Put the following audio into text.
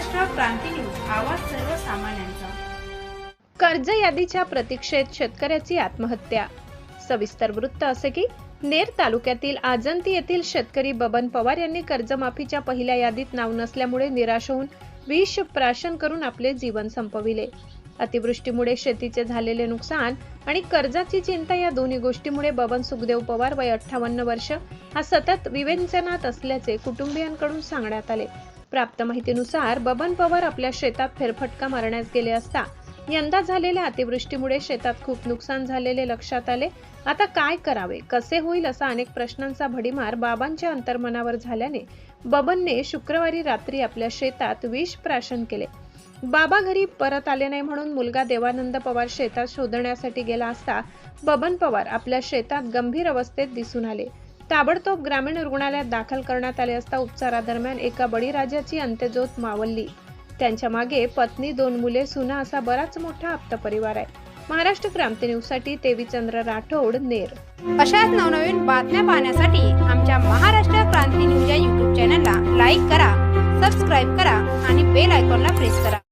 महाराष्ट्र क्रांती news, आवाज सर्वसामान्यांचा। कर्ज यादीच्या प्रतीक्षेत शेतकऱ्याची आत्महत्या। सविस्तर वृत्त असे की नेर तालुक्यातील आजंती येथील शेतकरी बबन पवार यांनी कर्जमाफीच्या पहिल्या यादीत नाव नसल्यामुळे निराश होऊन विष प्राशन करून आपले जीवन संपविले। अतिवृष्टीमुळे शेतीचे झालेले नुकसान आणि कर्जाची चिंता या दोन्ही गोष्टीमुळे बबन सुखदेव पवार वय 58 वर्ष हा सतत विवेचनात असल्याचे कुटुंबियांकडून सांगण्यात आले। प्राप्त माहितीनुसार बबन पवार आपल्या शेतात फेरफटका मारण्यास गेले असता यंदा झालेल्या अतिवृष्टीमुळे शेतात खूप नुकसान झालेले लक्षात आले। आता काय करावे, कसे होईल असा अनेक प्रश्नांचा भडीमार बाबांच्या अंतर्मनावर झाल्याने बबनने शुक्रवारी रात्री आपल्या शेतात विष प्राशन केले। बाबा घरी परत आले नाही म्हणून मुलगा देवानंद पवार शेतात शोधण्यासाठी गेला असता बबन पवार आपल्या शेतात गंभीर अवस्थेत दिसून आले। ताबडतोब ग्रामीण रुग्णालयात दाखल करण्यात आले असता उपचारादरम्यान एका बळीराजाची अंत्यज्योत मावळली। त्यांच्या मागे पत्नी, 2 मुले, सुना असा बराच मोठा आप्त परिवार आहे। महाराष्ट्र क्रांती न्यूज साठी देवीचंद्र राठोड, नेर। अशाच नवनवीन बातम्या पाहण्यासाठी आमच्या महाराष्ट्र क्रांती न्यूज या YouTube चॅनलला लाईक करा, सबस्क्राईब करा आणि बेल आयकॉनला प्रेस करा।